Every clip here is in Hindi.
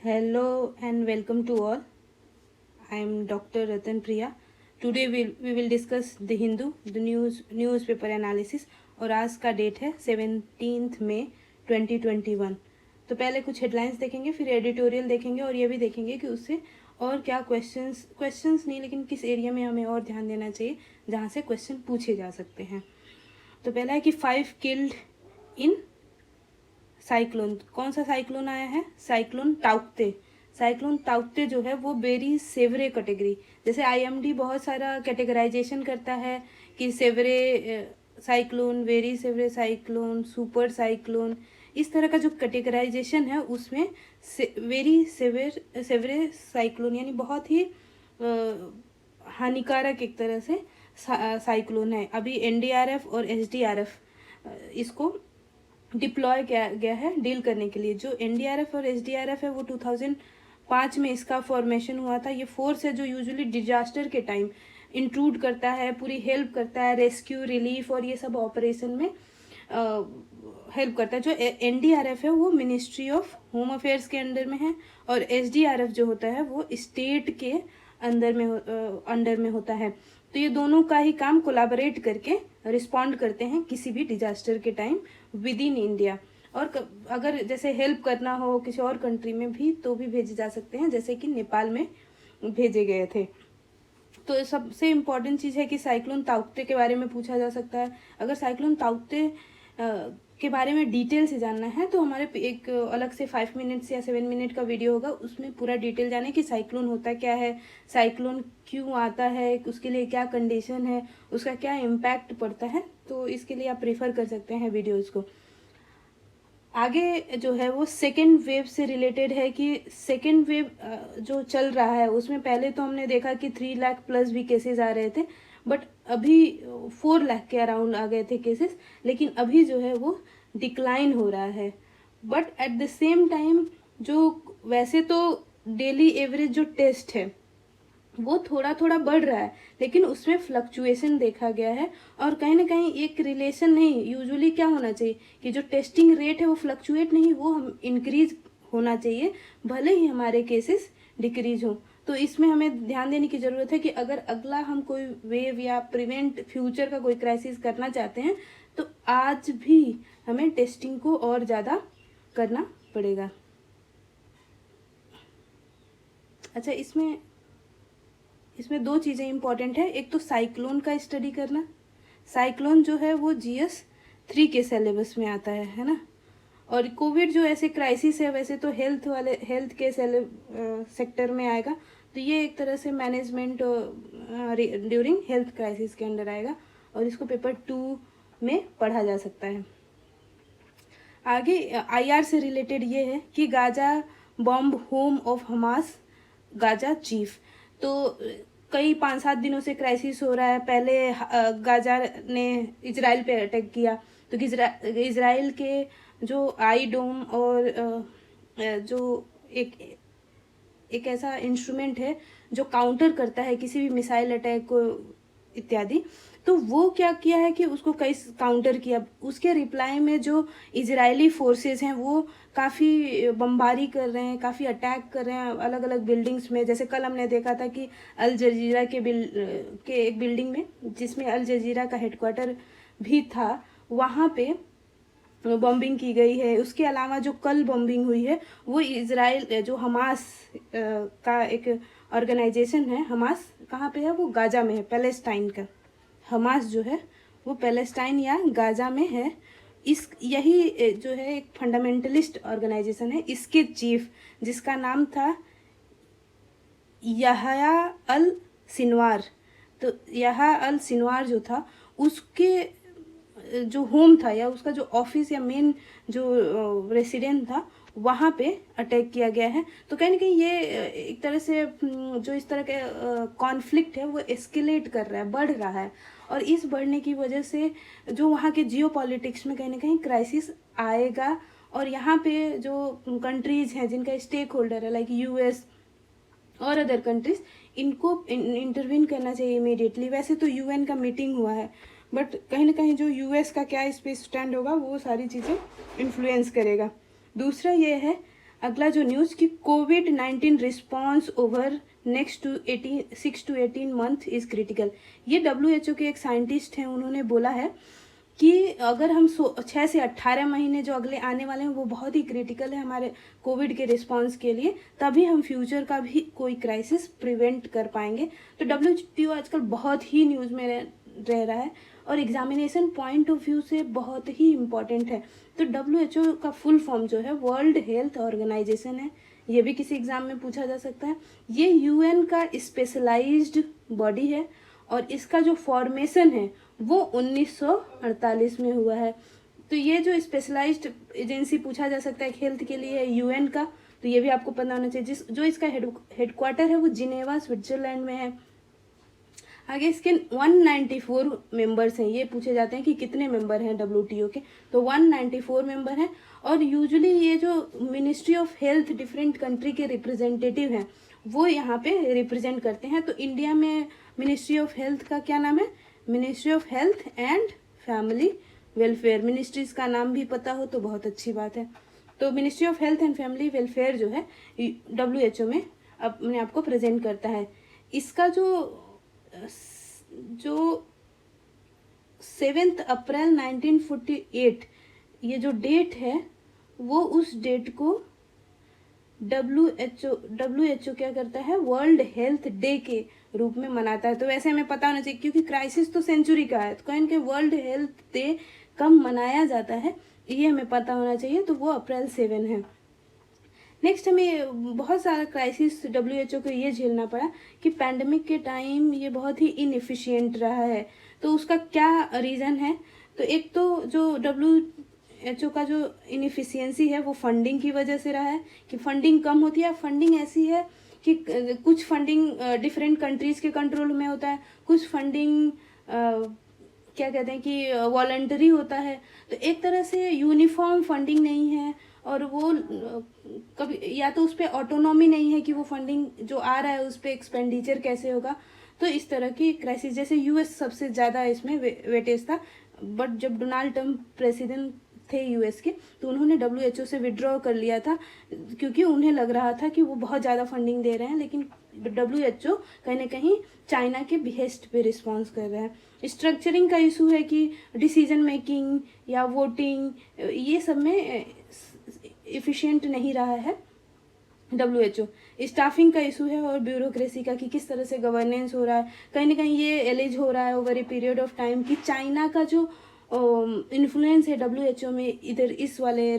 Hello and welcome to all. I am Dr. Ratan Priya. Today we will discuss the Hindu, the newspaper analysis और आज का डेट है 17 मई 2021। तो पहले कुछ हेडलाइंस देखेंगे, फिर एडिटोरियल देखेंगे और ये भी देखेंगे कि उससे और क्या क्वेश्चंस नहीं, लेकिन किस एरिया में हमें और ध्यान देना चाहिए जहाँ से क्वेश्चन पूछे जा सकते हैं। तो पहला है कि 5 किल्ड इन साइक्लोन। कौन सा साइक्लोन आया है? साइक्लोन ताउते। साइक्लोन ताउते जो है वो वेरी सेवरे कैटेगरी, जैसे आईएमडी बहुत सारा कैटेगराइजेशन करता है कि severe cyclone, very severe cyclone, super cyclone, इस तरह का जो कैटेगराइजेशन है उसमें वेरी सेवरे साइक्लोन यानी बहुत ही हानिकारक एक तरह से साइक्लोन है। अभी एनडीआरएफ और एसडीआरएफ इसको डिप्लॉय किया गया है डील करने के लिए। जो एनडीआरएफ और एसडीआरएफ है वो 2005 में इसका फॉर्मेशन हुआ था। ये फोर्स है जो यूजुअली डिजास्टर के टाइम इंट्रूड करता है, पूरी हेल्प करता है, रेस्क्यू, रिलीफ और ये सब ऑपरेशन में हेल्प करता है। जो एनडीआरएफ है वो मिनिस्ट्री ऑफ होम अफेयर्स के अंडर में है और एसडीआरएफ जो होता है वो स्टेट के अंडर में होता है। तो ये दोनों का ही काम कोलैबोरेट करके रिस्पॉन्ड करते हैं किसी भी डिजास्टर के टाइम विद इन इंडिया। और अगर जैसे हेल्प करना हो किसी और कंट्री में भी तो भी भेजे जा सकते हैं, जैसे कि नेपाल में भेजे गए थे। तो सबसे इम्पॉर्टेंट चीज़ है कि साइक्लोन ताउते के बारे में पूछा जा सकता है। अगर साइक्लोन ताउते के बारे में डिटेल से जानना है तो हमारे एक अलग से 5 मिनट्स या 7 मिनट का वीडियो होगा, उसमें पूरा डिटेल जाने कि साइक्लोन होता क्या है, साइक्लोन क्यों आता है, उसके लिए क्या कंडीशन है, उसका क्या इम्पैक्ट पड़ता है। तो इसके लिए आप प्रेफर कर सकते हैं वीडियोज़ को। आगे जो है वो सेकेंड वेव से रिलेटेड है कि सेकेंड वेव जो चल रहा है उसमें पहले तो हमने देखा कि 3 लाख प्लस भी केसेस आ रहे थे, बट अभी 4 लाख के अराउंड आ गए थे केसेस, लेकिन अभी जो है वो डिक्लाइन हो रहा है। But at the same time जो वैसे तो डेली एवरेज जो टेस्ट है वो थोड़ा थोड़ा बढ़ रहा है, लेकिन उसमें फ्लक्चुएशन देखा गया है। और कहीं ना कहीं एक रिलेशन नहीं, यूजुअली क्या होना चाहिए कि जो टेस्टिंग रेट है वो फ्लक्चुएट नहीं, वो हम इंक्रीज होना चाहिए, भले ही हमारे केसेस डिक्रीज हो। तो इसमें हमें ध्यान देने की ज़रूरत है कि अगर अगला हम कोई वेव या प्रिवेंट फ्यूचर का कोई क्राइसिस करना चाहते हैं तो आज भी हमें टेस्टिंग को और ज़्यादा करना पड़ेगा। अच्छा, इसमें 2 चीज़ें इंपॉर्टेंट है। एक तो साइक्लोन का स्टडी करना। साइक्लोन जो है वो GS3 के सिलेबस में आता है ना। और कोविड जो ऐसे क्राइसिस है वैसे तो हेल्थ के सेक्टर में आएगा, तो ये एक तरह से मैनेजमेंट ड्यूरिंग हेल्थ क्राइसिस के अंडर आएगा और इसको पेपर 2 में पढ़ा जा सकता है। आगे IR से रिलेटेड ये है कि Gaza bomb home of Hamas Gaza chief. तो कई 5-7 दिनों से क्राइसिस हो रहा है। पहले गाजा ने इजराइल पे अटैक किया, तो इजराइल के जो आई डोम और जो एक ऐसा इंस्ट्रूमेंट है जो काउंटर करता है किसी भी मिसाइल अटैक को इत्यादि, तो वो क्या किया है कि उसको कई काउंटर किया। उसके रिप्लाई में जो इजरायली फोर्सेस हैं वो काफ़ी बमबारी कर रहे हैं, काफ़ी अटैक कर रहे हैं अलग अलग बिल्डिंग्स में। जैसे कल हमने देखा था कि अल जजीरा के एक बिल्डिंग में, जिसमें अल जजीरा का हेडक्वार्टर भी था, वहाँ पे बॉम्बिंग की गई है। उसके अलावा जो कल बॉम्बिंग हुई है वो इजराइल जो हमास का एक ऑर्गेनाइजेशन है, हमास कहाँ पे है? वो गाजा में है, पैलेस्टाइन का हमास जो है वो पैलेस्टाइन या गाजा में है। यही जो है एक फंडामेंटलिस्ट ऑर्गेनाइजेशन है। इसके चीफ जिसका नाम था याह्या अल सिनवार, तो याह्या अल सिनवार जो था उसके जो होम था या उसका जो ऑफिस या मेन जो रेसिडेंट था वहाँ पे अटैक किया गया है। तो कहीं ना कहीं ये एक तरह से जो इस तरह के कॉन्फ्लिक्ट है वो एस्केलेट कर रहा है, बढ़ रहा है, और इस बढ़ने की वजह से जो वहाँ के जियो पॉलिटिक्स में कहीं ना कहीं क्राइसिस आएगा। और यहाँ पे जो कंट्रीज हैं जिनका स्टेक होल्डर है लाइक US और अदर कंट्रीज, इनको इंटरवीन करना चाहिए इमीडिएटली। वैसे तो UN का मीटिंग हुआ है, बट कहीं ना कहीं जो US का क्या इस पे स्टैंड होगा वो सारी चीज़ें इन्फ्लुएंस करेगा। दूसरा ये है अगला जो न्यूज़ कि कोविड-19 response over next two 6 to 18 month is critical. ये WHO के एक साइंटिस्ट हैं, उन्होंने बोला है कि अगर हम 6 से 18 महीने जो अगले आने वाले हैं वो बहुत ही क्रिटिकल है हमारे कोविड के रिस्पांस के लिए, तभी हम फ्यूचर का भी कोई क्राइसिस प्रिवेंट कर पाएंगे। तो WHO आजकल बहुत ही न्यूज़ में रह रहा है और एग्जामिनेशन पॉइंट ऑफ व्यू से बहुत ही इम्पॉर्टेंट है। तो WHO का फुल फॉर्म जो है वर्ल्ड हेल्थ ऑर्गेनाइजेशन है, ये भी किसी एग्ज़ाम में पूछा जा सकता है। ये UN का स्पेशलाइज्ड बॉडी है और इसका जो फॉर्मेशन है वो 1948 में हुआ है। तो ये जो स्पेशलाइज्ड एजेंसी पूछा जा सकता है हेल्थ के लिए है UN का, तो ये भी आपको पता होना चाहिए। जो इसका हेडक्वार्टर है वो जिनेवा स्विट्जरलैंड में है। आगे इसके 194 मेंबर्स हैं, ये पूछे जाते हैं कि कितने मेंबर हैं WTO के, तो 194 मेंबर हैं। और यूजुअली ये जो ministry of health different country के रिप्रेजेंटेटिव हैं वो यहाँ पे रिप्रेजेंट करते हैं। तो इंडिया में मिनिस्ट्री ऑफ हेल्थ का क्या नाम है? Ministry of health and family welfare. Ministries का नाम भी पता हो तो बहुत अच्छी बात है। तो ministry of health and family welfare जो है WHO में अपने आप को प्रेजेंट करता है। इसका जो 7 अप्रैल 1948 ये जो डेट है वो उस डेट को WHO क्या करता है, वर्ल्ड हेल्थ डे के रूप में मनाता है। तो वैसे हमें पता होना चाहिए क्योंकि क्राइसिस तो सेंचुरी का है, तो कहीं ना कहीं वर्ल्ड हेल्थ डे कब मनाया जाता है ये हमें पता होना चाहिए, तो वो अप्रैल 7 है। नेक्स्ट हमें बहुत सारा क्राइसिस WHO को ये झेलना पड़ा कि पैंडमिक के टाइम ये बहुत ही इनएफिशिएंट रहा है। तो उसका क्या रीज़न है? तो एक तो जो WHO का जो इनएफिशिएंसी है वो फंडिंग की वजह से रहा है कि फंडिंग कम होती है। फंडिंग ऐसी है कि कुछ फंडिंग डिफरेंट कंट्रीज़ के कंट्रोल में होता है, कुछ फंडिंग क्या कहते हैं कि वॉलंटरी होता है। तो एक तरह से यूनिफॉर्म फंडिंग नहीं है और वो कभी या तो उस पर ऑटोनॉमी नहीं है कि वो फंडिंग जो आ रहा है उस पर एक्सपेंडिचर कैसे होगा। तो इस तरह की क्राइसिस, जैसे US सबसे ज़्यादा इसमें वेटेज था, बट जब डोनाल्ड ट्रम्प प्रेसिडेंट थे US के तो उन्होंने WHO से विड्रॉ कर लिया था क्योंकि उन्हें लग रहा था कि वो बहुत ज़्यादा फंडिंग दे रहे हैं, लेकिन WHO कहीं ना कहीं चाइना के बिहेस्ट पे रिस्पॉन्स कर रहा है। स्ट्रक्चरिंग का इशू है कि डिसीजन मेकिंग या वोटिंग ये सब में एफिशिएंट नहीं रहा है WHO। स्टाफिंग का इशू है और ब्यूरोक्रेसी का कि किस तरह से गवर्नेंस हो रहा है। कहीं ना कहीं ये एलिज हो रहा है over a period of time कि चाइना का जो इन्फ्लुएंस है WHO में इधर इस वाले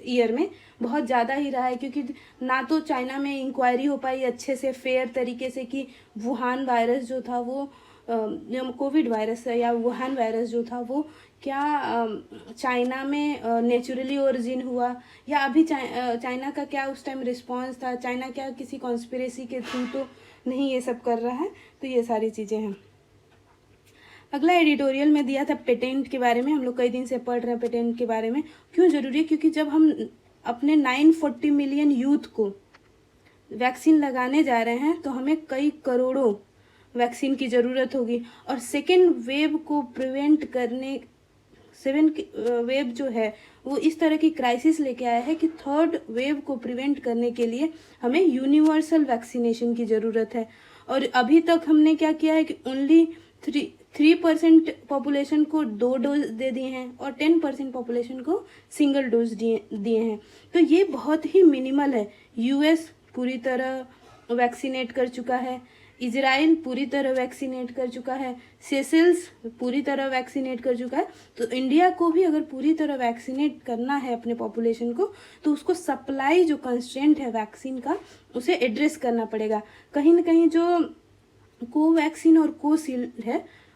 ईयर में बहुत ज़्यादा ही रहा है, क्योंकि ना तो चाइना में इंक्वायरी हो पाई अच्छे से फेयर तरीके से कि वुहान वायरस जो था वो कोविड वायरस या वुहान वायरस जो था वो क्या चाइना में नेचुरली ओरिजिन हुआ या अभी चाइना का क्या उस टाइम रिस्पांस था, चाइना क्या किसी कॉन्स्पिरेसी के थ्रू तो नहीं ये सब कर रहा है। तो ये सारी चीज़ें हैं। अगला एडिटोरियल में दिया था पेटेंट के बारे में, हम लोग कई दिन से पढ़ रहे हैं पेटेंट के बारे में। क्यों ज़रूरी है? क्योंकि जब हम अपने 940 मिलियन यूथ को वैक्सीन लगाने जा रहे हैं तो हमें कई करोड़ों वैक्सीन की ज़रूरत होगी और सेकेंड वेव को प्रिवेंट करने, वेव जो है वो इस तरह की क्राइसिस लेके आया है कि थर्ड वेव को प्रिवेंट करने के लिए हमें यूनिवर्सल वैक्सीनेशन की ज़रूरत है। और अभी तक हमने क्या किया है कि ओनली 3% पॉपुलेशन को 2 डोज दे दिए हैं और 10% पॉपुलेशन को सिंगल डोज दिए हैं। तो ये बहुत ही मिनिमल है। US पूरी तरह वैक्सीनेट कर चुका है, इजराइल पूरी तरह वैक्सीनेट कर चुका है, सेशल्स पूरी तरह वैक्सीनेट कर चुका है। तो इंडिया को भी अगर पूरी तरह वैक्सीनेट करना है अपने पॉपुलेशन को तो उसको सप्लाई जो कंस्ट्रेंट है वैक्सीन का उसे एड्रेस करना पड़ेगा। कहीं ना कहीं जो कोवैक्सीन और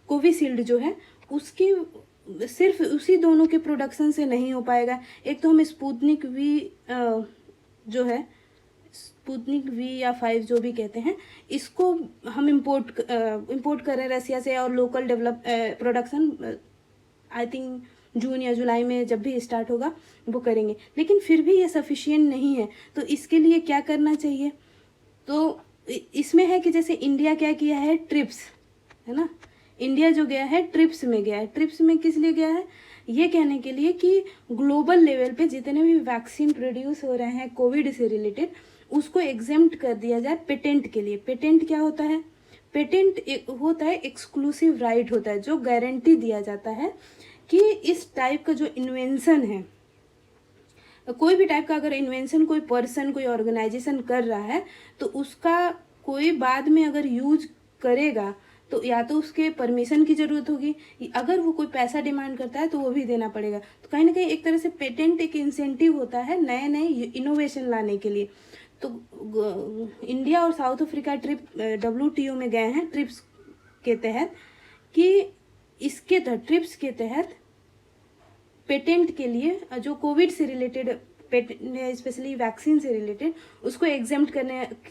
कोविशील्ड जो है उसकी सिर्फ उसी दोनों के प्रोडक्शन से नहीं हो पाएगा। एक तो हम स्पुतनिक वी जो है स्पुतनिक V या 5 जो भी कहते हैं, इसको हम इंपोर्ट कर रहे हैं रसिया से और local develop production I think June या जुलाई में जब भी स्टार्ट होगा वो करेंगे। लेकिन फिर भी ये सफिशिएंट नहीं है। तो इसके लिए क्या करना चाहिए? तो इसमें है कि जैसे इंडिया क्या किया है, ट्रिप्स है ना, इंडिया जो गया है ट्रिप्स में गया है। ट्रिप्स में किस लिए गया है? ये कहने के लिए कि ग्लोबल लेवल पे जितने भी वैक्सीन प्रोड्यूस हो रहे हैं कोविड से रिलेटेड, उसको एग्जेम्प्ट कर दिया जाए पेटेंट के लिए। पेटेंट क्या होता है? पेटेंट होता है एक्सक्लूसिव राइट होता है, जो गारंटी दिया जाता है कि इस टाइप का जो इन्वेंशन है, कोई भी टाइप का अगर इन्वेंशन कोई पर्सन कोई ऑर्गेनाइजेशन कर रहा है तो उसका कोई बाद में अगर यूज करेगा तो या तो उसके परमिशन की ज़रूरत होगी, अगर वो कोई पैसा डिमांड करता है तो वो भी देना पड़ेगा। तो कहीं ना कहीं एक तरह से पेटेंट एक इंसेंटिव होता है नए नए इनोवेशन लाने के लिए। तो इंडिया और साउथ अफ्रीका WTO में गए हैं ट्रिप्स के तहत, कि इसके तहत ट्रिप्स के तहत पेटेंट के लिए जो कोविड से रिलेटेड पेटेंट स्पेशली वैक्सीन से रिलेटेड उसको एग्जेम्प्ट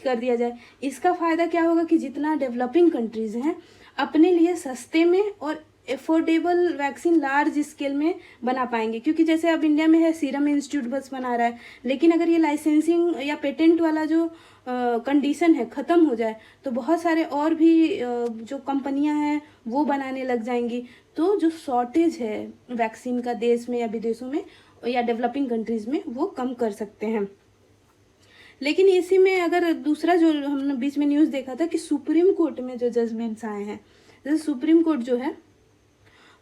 कर दिया जाए। इसका फ़ायदा क्या होगा कि जितना डेवलपिंग कंट्रीज़ हैं अपने लिए सस्ते में और एफोर्डेबल वैक्सीन लार्ज स्केल में बना पाएंगे, क्योंकि जैसे अब इंडिया में है सीरम इंस्टीट्यूट बस बना रहा है, लेकिन अगर ये लाइसेंसिंग या पेटेंट वाला जो कंडीशन है ख़त्म हो जाए तो बहुत सारे और भी जो कंपनियां हैं वो बनाने लग जाएंगी। तो जो शॉर्टेज है वैक्सीन का देश में या विदेशों में या डेवलपिंग कंट्रीज़ में वो कम कर सकते हैं। लेकिन इसी में अगर दूसरा जो हमने बीच में न्यूज़ देखा था कि सुप्रीम कोर्ट में जो जजमेंट्स आए हैं, जैसे सुप्रीम कोर्ट जो है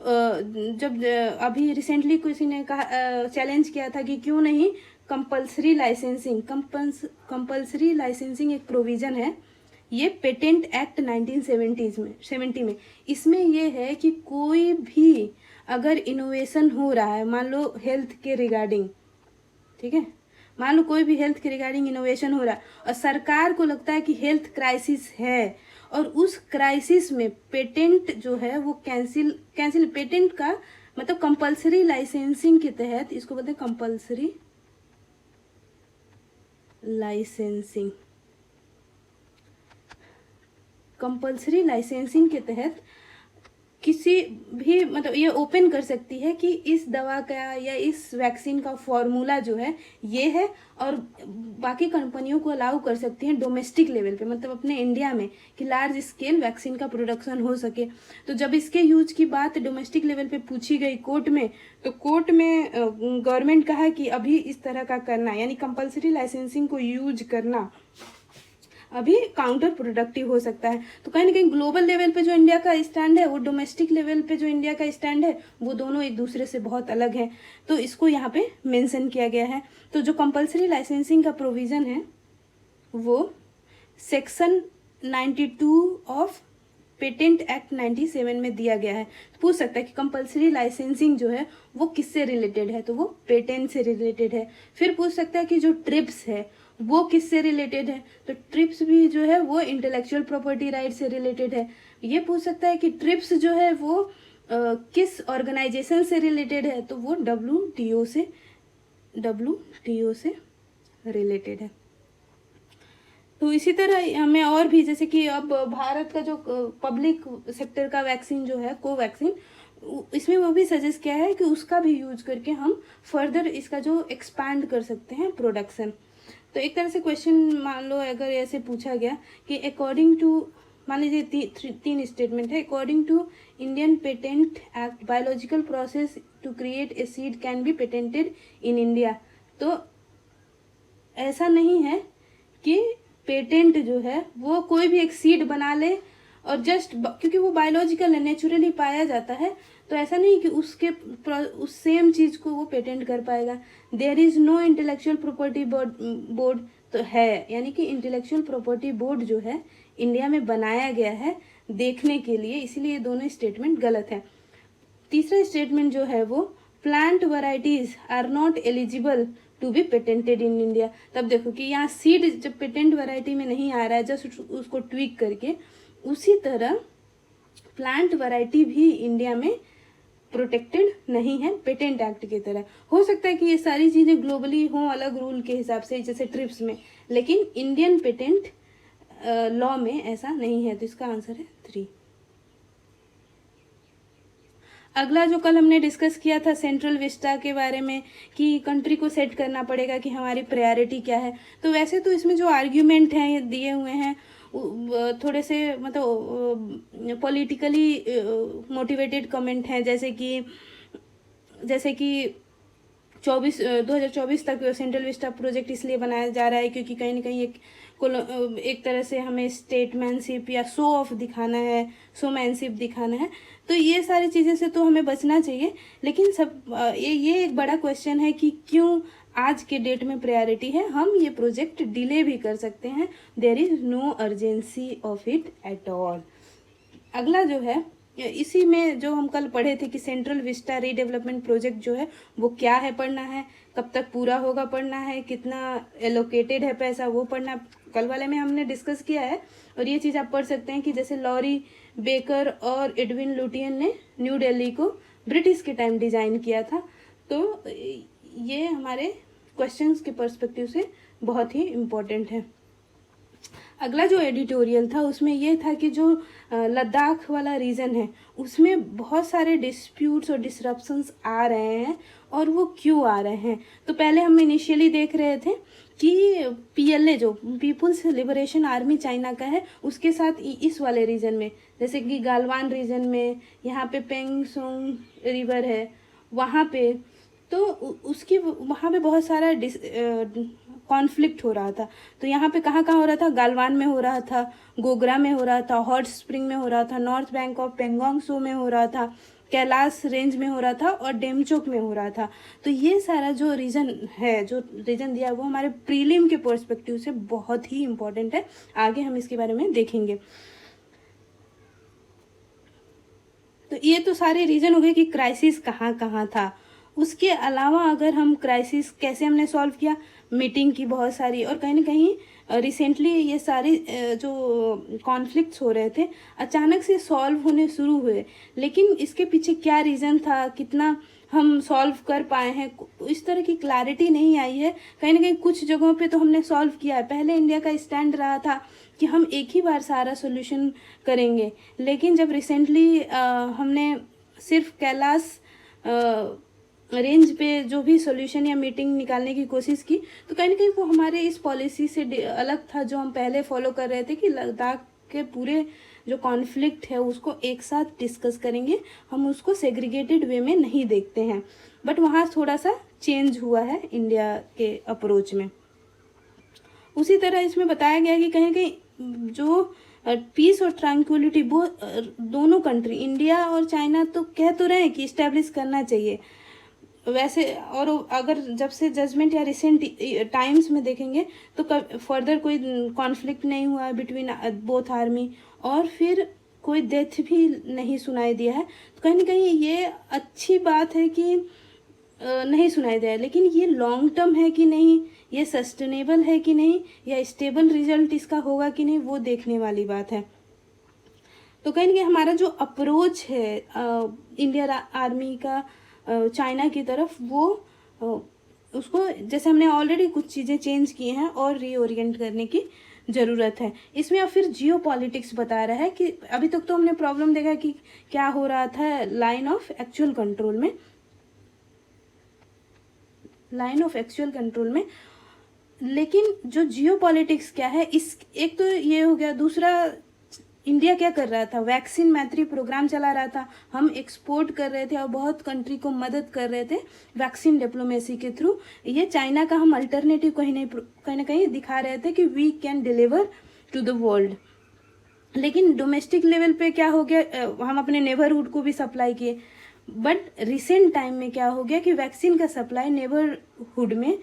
जब अभी रिसेंटली किसी ने कहा चैलेंज किया था कि क्यों नहीं कंपल्सरी लाइसेंसिंग, कंपल्सरी लाइसेंसिंग एक प्रोविज़न है ये पेटेंट एक्ट 1970 में। इसमें ये है कि कोई भी अगर इनोवेशन हो रहा है, मान लो हेल्थ के रिगार्डिंग, ठीक है, मान लो कोई भी हेल्थ के रिगार्डिंग इनोवेशन हो रहा है और सरकार को लगता है कि हेल्थ क्राइसिस है और उस क्राइसिस में पेटेंट जो है वो कैंसिल पेटेंट का मतलब कंपल्सरी लाइसेंसिंग के तहत, इसको बोलते हैं कंपल्सरी लाइसेंसिंग, कंपल्सरी लाइसेंसिंग के तहत किसी भी मतलब ये ओपन कर सकती है कि इस दवा का या इस वैक्सीन का फॉर्मूला जो है ये है, और बाकी कंपनियों को अलाउ कर सकती हैं डोमेस्टिक लेवल पे, मतलब अपने इंडिया में कि लार्ज स्केल वैक्सीन का प्रोडक्शन हो सके। तो जब इसके यूज की बात डोमेस्टिक लेवल पे पूछी गई कोर्ट में, तो कोर्ट में गवर्नमेंट कहा कि अभी इस तरह का करना यानी कंपल्सरी लाइसेंसिंग को यूज करना अभी काउंटर प्रोडक्टिव हो सकता है। तो कहीं ना कहीं ग्लोबल लेवल पे जो इंडिया का स्टैंड है वो डोमेस्टिक लेवल पे जो इंडिया का स्टैंड है वो दोनों एक दूसरे से बहुत अलग है, तो इसको यहाँ पे मेंशन किया गया है। तो जो कंपल्सरी लाइसेंसिंग का प्रोविज़न है वो सेक्शन 92 ऑफ पेटेंट एक्ट 97 में दिया गया है। तो पूछ सकता है कि कंपल्सरी लाइसेंसिंग जो है वो किससे रिलेटेड है, तो वो पेटेंट से रिलेटेड है। फिर पूछ सकता है कि जो ट्रिप्स है वो किससे रिलेटेड है, तो ट्रिप्स भी जो है वो इंटेलेक्चुअल प्रॉपर्टी राइट से रिलेटेड है। ये पूछ सकता है कि ट्रिप्स जो है वो किस ऑर्गेनाइजेशन से रिलेटेड है, तो वो WTO से रिलेटेड है। तो इसी तरह हमें और भी, जैसे कि अब भारत का जो पब्लिक सेक्टर का वैक्सीन जो है कोवैक्सीन, इसमें वो भी सजेस्ट किया है कि उसका भी यूज करके हम फर्दर इसका जो एक्सपैंड कर सकते हैं प्रोडक्शन। तो एक तरह से क्वेश्चन मान लो अगर ऐसे पूछा गया कि अकॉर्डिंग टू, मान लीजिए तीन स्टेटमेंट है, according to Indian patent act biological process to create a seed can be patented in India. तो ऐसा नहीं है कि पेटेंट जो है वो कोई भी एक सीड बना ले और जस्ट क्योंकि वो बायोलॉजिकल है, नेचुरली पाया जाता है, तो ऐसा नहीं कि उस सेम चीज़ को वो पेटेंट कर पाएगा। There is no intellectual property board तो है, यानी कि इंटेलेक्चुअल प्रॉपर्टी बोर्ड जो है इंडिया में बनाया गया है देखने के लिए, इसीलिए ये दोनों स्टेटमेंट गलत है। तीसरा स्टेटमेंट जो है वो plant varieties are not eligible to be patented in India. तब देखो कि यहाँ सीड जब पेटेंट वैरायटी में नहीं आ रहा है, जस्ट उसको ट्वीक करके, उसी तरह प्लांट वैरायटी भी इंडिया में प्रोटेक्टेड नहीं है पेटेंट एक्ट की तरह। हो सकता है कि ये सारी चीज़ें ग्लोबली हों अलग रूल के हिसाब से जैसे ट्रिप्स में, लेकिन इंडियन पेटेंट लॉ में ऐसा नहीं है। तो इसका आंसर है 3। अगला जो कल हमने डिस्कस किया था सेंट्रल विस्टा के बारे में कि कंट्री को सेट करना पड़ेगा कि हमारी प्रायोरिटी क्या है। तो वैसे तो इसमें जो आर्ग्यूमेंट हैं दिए हुए हैं थोड़े से मतलब पॉलिटिकली मोटिवेटेड कमेंट हैं, जैसे कि जैसे कि 2024 तक सेंट्रल विस्टा प्रोजेक्ट इसलिए बनाया जा रहा है क्योंकि कहीं ना कहीं एक तरह से हमें स्टेटमैनशिप या शो ऑफ दिखाना है, शोमैनशिप दिखाना है। तो ये सारी चीज़ें से तो हमें बचना चाहिए। लेकिन ये एक बड़ा क्वेश्चन है कि क्यों आज के डेट में प्रायोरिटी है, हम ये प्रोजेक्ट डिले भी कर सकते हैं। There is no urgency of it at all. अगला जो है, इसी में जो हम कल पढ़े थे कि सेंट्रल विस्टा रीडेवलपमेंट प्रोजेक्ट जो है वो क्या है, पढ़ना है, कब तक पूरा होगा पढ़ना है, कितना एलोकेटेड है पैसा वो पढ़ना, कल वाले में हमने डिस्कस किया है। और ये चीज़ आप पढ़ सकते हैं कि जैसे लॉरी बेकर और एडविन लुटियन ने न्यू दिल्ली को ब्रिटिश के टाइम डिज़ाइन किया था। तो ये हमारे क्वेश्चंस के पर्सपेक्टिव से बहुत ही इम्पोर्टेंट है। अगला जो एडिटोरियल था उसमें ये था कि जो लद्दाख वाला रीजन है उसमें बहुत सारे डिस्प्यूट्स और डिसरप्शंस आ रहे हैं, और वो क्यों आ रहे हैं। तो पहले हम इनिशियली देख रहे थे कि PLA जो पीपुल्स लिबरेशन आर्मी चाइना का है उसके साथ इस वाले रीजन में, जैसे कि गालवान रीजन में, यहाँ पे पेंगसोंग रिवर है वहाँ पे, तो उसकी वहाँ पे बहुत सारा कॉन्फ्लिक्ट हो रहा था। तो यहाँ पे कहाँ कहाँ हो रहा था, गालवान में हो रहा था, गोगरा में हो रहा था, हॉट स्प्रिंग में हो रहा था, नॉर्थ बैंक ऑफ पेंगोंग सो में हो रहा था, कैलाश रेंज में हो रहा था और डेमचोक में हो रहा था। तो ये सारा जो रीजन है, जो रीजन दिया वो हमारे प्रीलिम के पर्सपेक्टिव से बहुत ही इम्पोर्टेंट है। आगे हम इसके बारे में देखेंगे। तो ये तो सारे रीजन हो गए कि क्राइसिस कहाँ कहाँ था। उसके अलावा अगर हम क्राइसिस कैसे हमने सॉल्व किया, मीटिंग की बहुत सारी, और कहीं ना कहीं रिसेंटली ये सारी जो कॉन्फ्लिक्ट्स हो रहे थे अचानक से सॉल्व होने शुरू हुए। लेकिन इसके पीछे क्या रीज़न था, कितना हम सॉल्व कर पाए हैं, इस तरह की क्लैरिटी नहीं आई है। कहीं ना कहीं कुछ जगहों पे तो हमने सॉल्व किया है। पहले इंडिया का स्टैंड रहा था कि हम एक ही बार सारा सोल्यूशन करेंगे, लेकिन जब रिसेंटली हमने सिर्फ कैलाश रेंज पे जो भी सॉल्यूशन या मीटिंग निकालने की कोशिश की, तो कहीं ना कहीं वो हमारे इस पॉलिसी से अलग था जो हम पहले फॉलो कर रहे थे कि लद्दाख के पूरे जो कॉन्फ्लिक्ट है उसको एक साथ डिस्कस करेंगे, हम उसको सेग्रीगेटेड वे में नहीं देखते हैं। बट वहाँ थोड़ा सा चेंज हुआ है इंडिया के अप्रोच में। उसी तरह इसमें बताया गया है कि कहीं कहीं जो पीस और ट्रैंक्विलिटी वो दोनों कंट्री इंडिया और चाइना तो कह तो रहे हैं कि इस्टेब्लिश करना चाहिए वैसे, और अगर जब से जजमेंट या रिसेंट टाइम्स में देखेंगे तो फर्दर कोई कॉन्फ्लिक्ट नहीं हुआ है बिटवीन बोथ आर्मी, और फिर कोई डेथ भी नहीं सुनाई दिया है। तो कहीं ना कहीं ये अच्छी बात है कि नहीं सुनाई दिया है। लेकिन ये लॉन्ग टर्म है कि नहीं, ये सस्टेनेबल है कि नहीं, या स्टेबल रिजल्ट इसका होगा कि नहीं, वो देखने वाली बात है। तो कहीं ना कहीं हमारा जो अप्रोच है इंडिया आर्मी का चाइना की तरफ, वो उसको जैसे हमने ऑलरेडी कुछ चीज़ें चेंज की हैं और रीओरिएंट करने की ज़रूरत है। इसमें अब फिर जियो पॉलिटिक्स बता रहा है कि अभी तक तो हमने प्रॉब्लम देखा कि क्या हो रहा था लाइन ऑफ एक्चुअल कंट्रोल में, लेकिन जो जियो पॉलिटिक्स क्या है, इस एक तो ये हो गया। दूसरा, इंडिया क्या कर रहा था, वैक्सीन मैत्री प्रोग्राम चला रहा था, हम एक्सपोर्ट कर रहे थे और बहुत कंट्री को मदद कर रहे थे वैक्सीन डिप्लोमेसी के थ्रू। ये चाइना का हम अल्टरनेटिव कहीं ना कहीं दिखा रहे थे कि we can deliver to the world. लेकिन डोमेस्टिक लेवल पे क्या हो गया, हम अपने नेबरहुड को भी सप्लाई किए, बट रिसेंट टाइम में क्या हो गया कि वैक्सीन का सप्लाई नेबरहुड में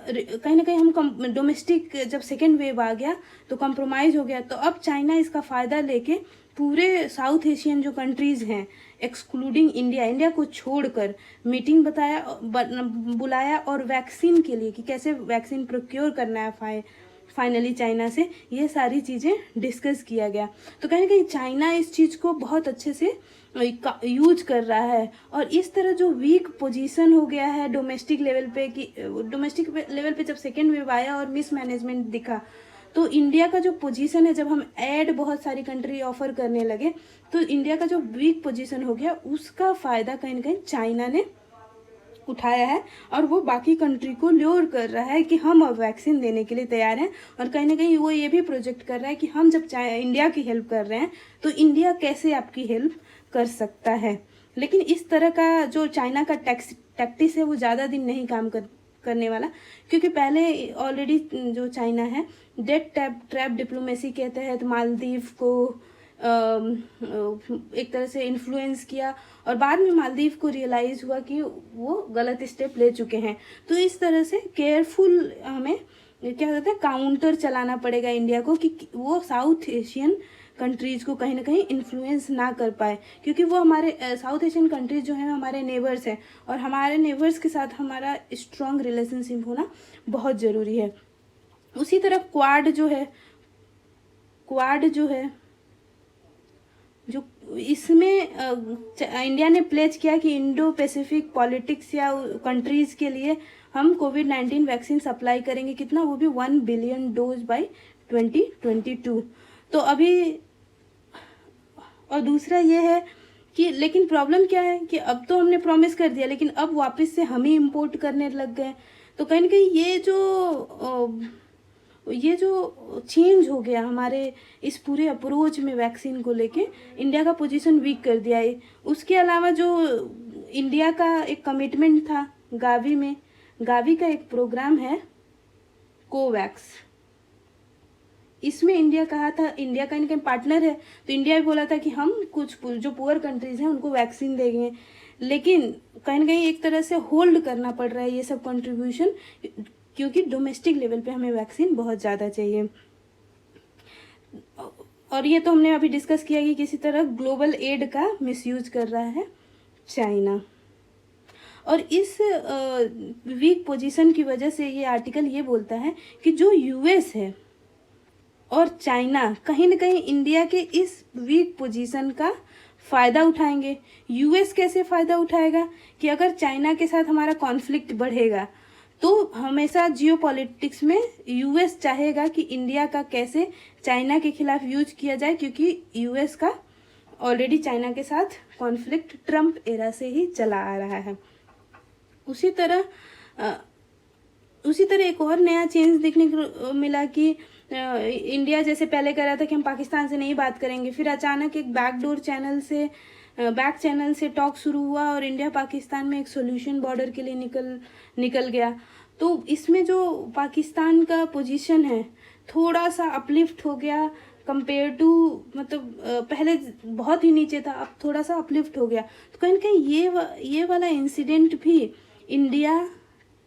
कहीं ना कहीं हम डोमेस्टिक जब सेकेंड वेव आ गया तो कंप्रोमाइज़ हो गया। तो अब चाइना इसका फ़ायदा लेके पूरे साउथ एशियन जो कंट्रीज़ हैं एक्सक्लूडिंग इंडिया को छोड़कर मीटिंग बुलाया और वैक्सीन के लिए कि कैसे वैक्सीन प्रोक्योर करना है फाइनली चाइना से, ये सारी चीज़ें डिस्कस किया गया। तो कहीं ना कहीं चाइना इस चीज़ को बहुत अच्छे से यूज कर रहा है। और इस तरह जो वीक पोजीशन हो गया है डोमेस्टिक लेवल पे जब सेकेंड वेव आया और मिसमैनेजमेंट दिखा, तो इंडिया का जो पोजीशन है, जब हम ऐड बहुत सारी कंट्री ऑफर करने लगे तो इंडिया का जो वीक पोजीशन हो गया उसका फ़ायदा कहीं ना कहीं चाइना ने उठाया है, और वो बाकी कंट्री को ल्योर कर रहा है कि हम अब वैक्सीन देने के लिए तैयार हैं। और कहीं ना कहीं वो ये भी प्रोजेक्ट कर रहा है कि हम जब इंडिया की हेल्प कर रहे हैं तो इंडिया कैसे आपकी हेल्प कर सकता है। लेकिन इस तरह का जो चाइना का टैक्टिस है वो ज़्यादा दिन नहीं काम करने वाला, क्योंकि पहले ऑलरेडी जो चाइना है डेट ट्रैप डिप्लोमेसी के तहत मालदीव को एक तरह से इन्फ्लुएंस किया, और बाद में मालदीव को रियलाइज़ हुआ कि वो गलत स्टेप ले चुके हैं। तो इस तरह से केयरफुल हमें क्या कहते हैं काउंटर चलाना पड़ेगा इंडिया को, कि वो साउथ एशियन कंट्रीज़ को कहीं ना कहीं इन्फ्लुएंस ना कर पाए, क्योंकि वो हमारे साउथ एशियन कंट्रीज जो हैं हमारे नेबर्स हैं, और हमारे नेबर्स के साथ हमारा स्ट्रॉन्ग रिलेशनशिप होना बहुत ज़रूरी है। उसी तरह क्वाड जो है जो इसमें इंडिया ने प्लेज किया कि इंडो पैसिफिक पॉलिटिक्स या कंट्रीज़ के लिए हम कोविड-19 वैक्सीन सप्लाई करेंगे, कितना, वो भी 1 बिलियन डोज बाय 2022। तो अभी, और दूसरा ये है कि लेकिन प्रॉब्लम क्या है कि अब तो हमने प्रॉमिस कर दिया, लेकिन अब वापस से हम ही इम्पोर्ट करने लग गए। तो कहीं ना कहीं ये जो चेंज हो गया हमारे इस पूरे अप्रोच में वैक्सीन को लेके, इंडिया का पोजीशन वीक कर दिया है। उसके अलावा जो इंडिया का एक कमिटमेंट था गावी का एक प्रोग्राम है कोवैक्स, इसमें इंडिया कहा था, इंडिया का इनका पार्टनर है, तो इंडिया भी बोला था कि हम कुछ जो पुअर कंट्रीज हैं उनको वैक्सीन देंगे, लेकिन कहीं ना कहीं एक तरह से होल्ड करना पड़ रहा है ये सब कंट्रीब्यूशन, क्योंकि डोमेस्टिक लेवल पे हमें वैक्सीन बहुत ज़्यादा चाहिए। और ये तो हमने अभी डिस्कस किया कि किसी तरह ग्लोबल एड का मिसयूज कर रहा है चाइना, और इस वीक पोजीशन की वजह से ये आर्टिकल ये बोलता है कि जो यूएस है और चाइना कहीं ना कहीं इंडिया के इस वीक पोजीशन का फ़ायदा उठाएंगे। यूएस कैसे फ़ायदा उठाएगा कि अगर चाइना के साथ हमारा कॉन्फ्लिक्ट बढ़ेगा तो हमेशा जियोपॉलिटिक्स में यूएस चाहेगा कि इंडिया का कैसे चाइना के खिलाफ यूज किया जाए, क्योंकि यूएस का ऑलरेडी चाइना के साथ कॉन्फ्लिक्ट ट्रम्प एरा से ही चला आ रहा है। उसी तरह एक और नया चेंज देखने को मिला कि इंडिया जैसे पहले कह रहा था कि हम पाकिस्तान से नहीं बात करेंगे, फिर अचानक एक बैक चैनल से टॉक शुरू हुआ और इंडिया पाकिस्तान में एक सोल्यूशन बॉर्डर के लिए निकल गया। तो इसमें जो पाकिस्तान का पोजीशन है थोड़ा सा अपलिफ्ट हो गया कंपेयर टू, मतलब पहले बहुत ही नीचे था, अब थोड़ा सा अपलिफ्ट हो गया। तो कहीं ना कहीं ये वाला इंसिडेंट भी इंडिया,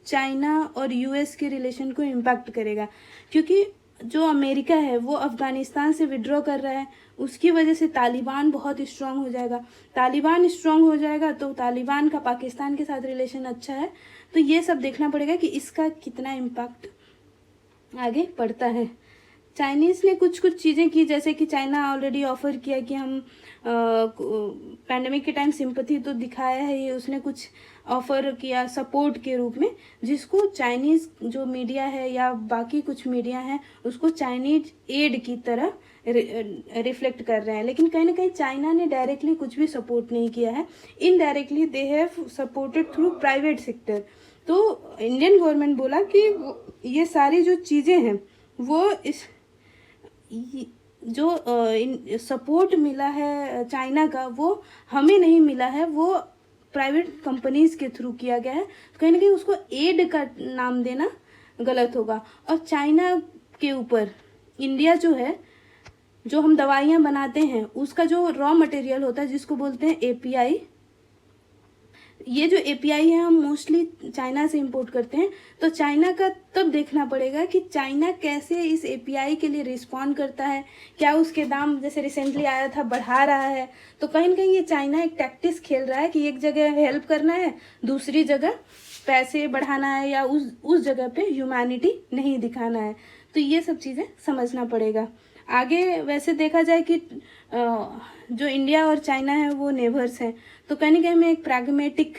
चाइना और यूएस के रिलेशन को इम्पैक्ट करेगा, क्योंकि जो अमेरिका है वो अफ़गानिस्तान से विड्रॉ कर रहा है, उसकी वजह से तालिबान बहुत स्ट्रांग हो जाएगा। तालिबान स्ट्रांग हो जाएगा तो तालिबान का पाकिस्तान के साथ रिलेशन अच्छा है, तो ये सब देखना पड़ेगा कि इसका कितना इम्पैक्ट आगे पड़ता है। चाइनीज़ ने कुछ चीज़ें की, जैसे कि चाइना ऑलरेडी ऑफ़र किया कि हम पैंडमिक के टाइम सिंपैथी तो दिखाया है, ये उसने कुछ ऑफ़र किया सपोर्ट के रूप में, जिसको चाइनीज़ जो मीडिया है या बाकी कुछ मीडिया है उसको चाइनीज एड की तरह रिफ्लेक्ट कर रहे हैं। लेकिन कहीं ना कहीं चाइना ने डायरेक्टली कुछ भी सपोर्ट नहीं किया है, indirectly they have supported through private sector. तो इंडियन गवर्नमेंट बोला कि ये सारी जो चीज़ें हैं वो जो सपोर्ट मिला है चाइना का वो हमें नहीं मिला है, वो प्राइवेट कंपनीज के थ्रू किया गया है। तो कहीं ना कहीं उसको एड का नाम देना गलत होगा। और चाइना के ऊपर इंडिया जो है, जो हम दवाइयाँ बनाते हैं उसका जो रॉ मटेरियल होता है जिसको बोलते हैं एपीआई, ये जो एपीआई है हम मोस्टली चाइना से इंपोर्ट करते हैं। तो चाइना का तब देखना पड़ेगा कि चाइना कैसे इस एपीआई के लिए रिस्पॉन्ड करता है, क्या उसके दाम जैसे रिसेंटली आया था बढ़ा रहा है। तो कहीं ना कहीं ये चाइना एक टैक्टिस खेल रहा है कि एक जगह हेल्प करना है, दूसरी जगह पैसे बढ़ाना है, या उस जगह पे ह्यूमैनिटी नहीं दिखाना है। तो ये सब चीज़ें समझना पड़ेगा। आगे वैसे देखा जाए कि जो इंडिया और चाइना है वो नेबर्स हैं, तो कहीं ना कहीं हमें एक प्रैग्मेटिक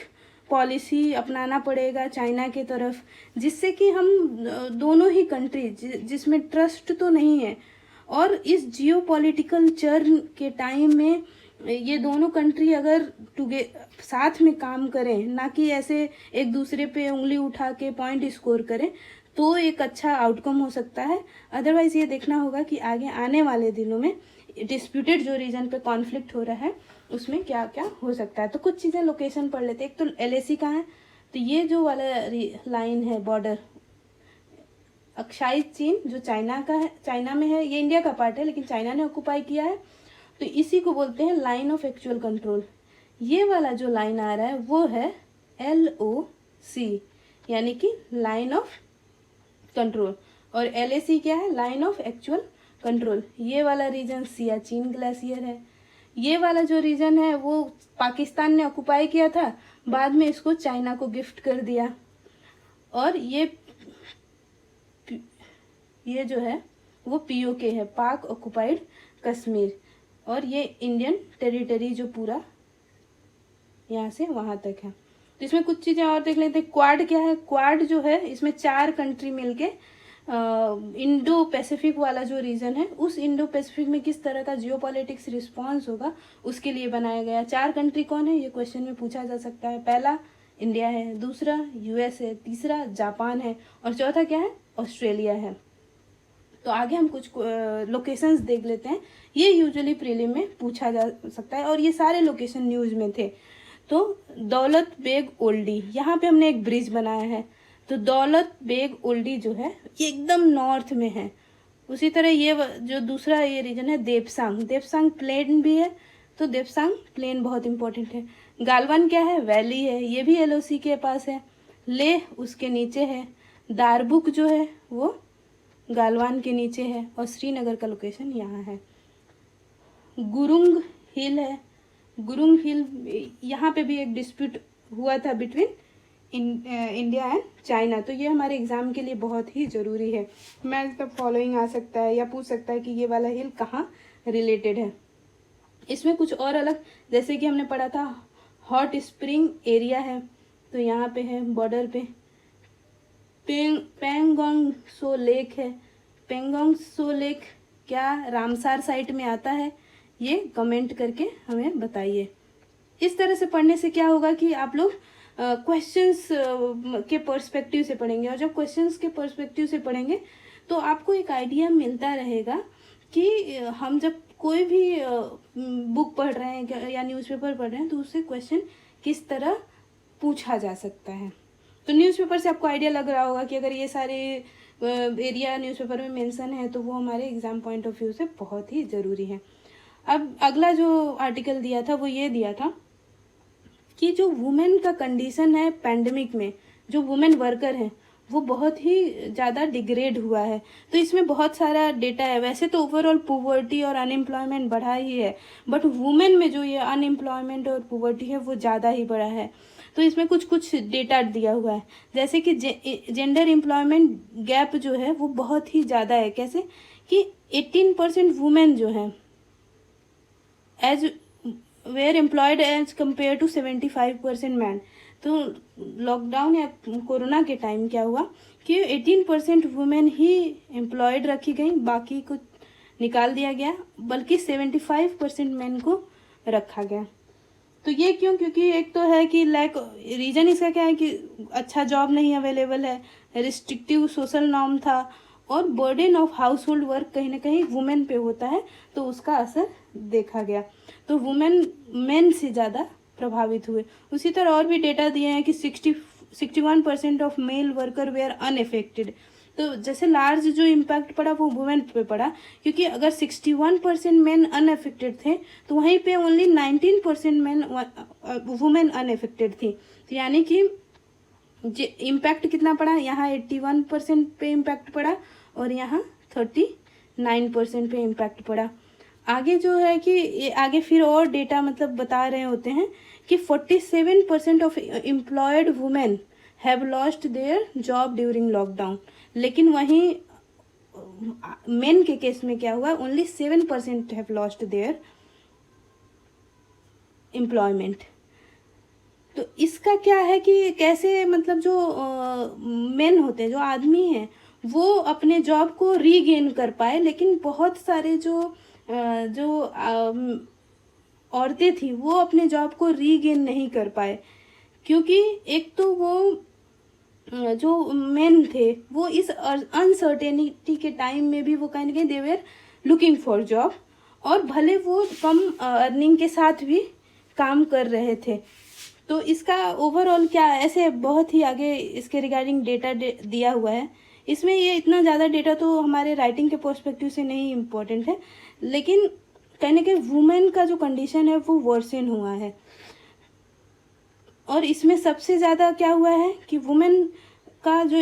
पॉलिसी अपनाना पड़ेगा चाइना की तरफ, जिससे कि हम दोनों ही कंट्री जिसमें ट्रस्ट तो नहीं है, और इस जियोपॉलिटिकल चर्न के टाइम में ये दोनों कंट्री अगर साथ में काम करें, ना कि ऐसे एक दूसरे पे उंगली उठा के पॉइंट स्कोर करें, तो एक अच्छा आउटकम हो सकता है। अदरवाइज़ ये देखना होगा कि आगे आने वाले दिनों में डिस्प्यूटेड जो रीजन पे कॉन्फ्लिक्ट हो रहा है उसमें क्या क्या हो सकता है। तो कुछ चीज़ें लोकेशन पढ़ लेते हैं। एक तो LAC कहाँ है, तो ये जो वाला लाइन है बॉर्डर, अक्षाई चीन जो चाइना का है, चाइना में है, ये इंडिया का पार्ट है लेकिन चाइना ने ऑक्यूपाई किया है, तो इसी को बोलते हैं लाइन ऑफ एक्चुअल कंट्रोल। ये वाला जो लाइन आ रहा है वो है LOC, यानी कि लाइन ऑफ कंट्रोल, और LAC क्या है, लाइन ऑफ एक्चुअल कंट्रोल। ये वाला रीजन सियाचिन ग्लेशियर है। ये वाला जो रीजन है वो पाकिस्तान ने ऑक्यूपाई किया था, बाद में इसको चाइना को गिफ्ट कर दिया। और ये जो है वो POK है, पाक ऑक्यूपाइड कश्मीर, और ये इंडियन टेरिटरी जो पूरा यहाँ से वहाँ तक है। तो इसमें कुछ चीज़ें और देख लेते हैं। क्वाड क्या है, क्वाड जो है इसमें 4 कंट्री मिलके इंडो पैसिफिक वाला जो रीजन है, उस इंडो पैसिफिक में किस तरह का जियोपॉलिटिक्स रिस्पॉन्स होगा उसके लिए बनाया गया। 4 कंट्री कौन है, ये क्वेश्चन में पूछा जा सकता है। पहला इंडिया है, दूसरा US है, तीसरा जापान है, और चौथा क्या है, ऑस्ट्रेलिया है। तो आगे हम कुछ लोकेशंस देख लेते हैं। ये यूजुअली प्रीलिम में पूछा जा सकता है, और ये सारे लोकेशन न्यूज़ में थे। तो दौलत बेग ओल्डी, यहाँ पे हमने एक ब्रिज बनाया है, तो दौलत बेग ओल्डी जो है ये एकदम नॉर्थ में है। उसी तरह ये जो दूसरा ये रीजन है देपसांग, देपसांग प्लेन भी है, तो देपसांग प्लेन बहुत इंपॉर्टेंट है। गालवान क्या है, वैली है, ये भी LOC के पास है। लेह उसके नीचे है, दारबुक जो है वो गालवान के नीचे है, और श्रीनगर का लोकेशन यहाँ है। गुरुंग हिल है, गुरुंग हिल, यहाँ पे भी एक डिस्प्यूट हुआ था बिटवीन इंडिया एंड चाइना, तो ये हमारे एग्जाम के लिए बहुत ही ज़रूरी है। मैच द फॉलोइंग आ सकता है, या पूछ सकता है कि ये वाला हिल कहाँ रिलेटेड है। इसमें कुछ और अलग, जैसे कि हमने पढ़ा था हॉट स्प्रिंग एरिया है, तो यहाँ पे है बॉर्डर पे। पेंगोंग सो लेक है, पेंगोंग सो लेक क्या रामसार साइट में आता है, ये कमेंट करके हमें बताइए। इस तरह से पढ़ने से क्या होगा कि आप लोग क्वेश्चंस के पर्सपेक्टिव से पढ़ेंगे, और जब क्वेश्चंस के पर्सपेक्टिव से पढ़ेंगे तो आपको एक आइडिया मिलता रहेगा कि हम जब कोई भी बुक पढ़ रहे हैं या न्यूज़पेपर पढ़ रहे हैं तो उससे क्वेश्चन किस तरह पूछा जा सकता है। तो न्यूज़पेपर से आपको आइडिया लग रहा होगा कि अगर ये सारे एरिया न्यूज़पेपर में मेंशन है तो वो हमारे एग्जाम पॉइंट ऑफ व्यू से बहुत ही ज़रूरी है। अब अगला जो आर्टिकल दिया था वो ये दिया था कि जो वुमेन का कंडीशन है पैंडेमिक में, जो वुमेन वर्कर हैं वो बहुत ही ज़्यादा डिग्रेड हुआ है। तो इसमें बहुत सारा डेटा है। वैसे तो ओवरऑल पॉवर्टी और अनएम्प्लॉयमेंट बढ़ा ही है, बट वुमेन में जो ये अनएम्प्लॉयमेंट और पॉवर्टी है वो ज़्यादा ही बढ़ा है। तो इसमें कुछ कुछ डेटा दिया हुआ है, जैसे कि जेंडर एम्प्लॉयमेंट गैप जो है वो बहुत ही ज़्यादा है। कैसे कि 18% वुमेन जो है as were employed as compared to 75% man. तो लॉकडाउन या कोरोना के टाइम क्या हुआ कि 18% वुमेन ही एम्प्लॉयड रखी गई, बाकी को निकाल दिया गया, बल्कि 75% मैन को रखा गया। तो ये क्यों, क्योंकि एक तो है कि रीजन इसका क्या है कि अच्छा जॉब नहीं अवेलेबल है, रिस्ट्रिक्टिव सोशल नॉर्म था, और burden of house hold work कहीं ना कहीं वुमेन पे होता है, तो उसका असर देखा गया। तो वुमेन मेन से ज़्यादा प्रभावित हुए। उसी तरह और भी डेटा दिए हैं कि 61% of male worker were unaffected. तो जैसे लार्ज जो इम्पैक्ट पड़ा वो वुमेन पे पड़ा, क्योंकि अगर 61% मेन अनएफेक्टेड थे तो वहीं पे ओनली 19% मेन वुमेन अनएफेक्टेड थी। तो यानी कि इम्पैक्ट कितना पड़ा, यहाँ 81% पे इम्पैक्ट पड़ा और यहाँ 39% पे इम्पैक्ट पड़ा। आगे जो है कि ये आगे फिर और डेटा मतलब बता रहे होते हैं कि 47% of employed women have lost their job during lockdown. लेकिन वहीं मेन के केस में क्या हुआ, only 7% have lost their employment. तो इसका क्या है कि कैसे मतलब जो मेन होते हैं, जो आदमी हैं, वो अपने जॉब को रीगेन कर पाए, लेकिन बहुत सारे जो औरतें थी वो अपने जॉब को रीगेन नहीं कर पाए, क्योंकि एक तो वो जो मेन थे वो इस अनसर्टेनिटी के टाइम में भी वो कहीं ना कहीं they were looking for job, और भले वो कम अर्निंग के साथ भी काम कर रहे थे। तो इसका ओवरऑल क्या, ऐसे बहुत ही आगे इसके रिगार्डिंग डेटा दिया हुआ है। इसमें ये इतना ज़्यादा डेटा तो हमारे राइटिंग के पर्सपेक्टिव से नहीं इम्पोर्टेंट है, लेकिन कहीं ना कहीं वुमेन का जो कंडीशन है वो वर्सन हुआ है। और इसमें सबसे ज़्यादा क्या हुआ है कि वुमेन का जो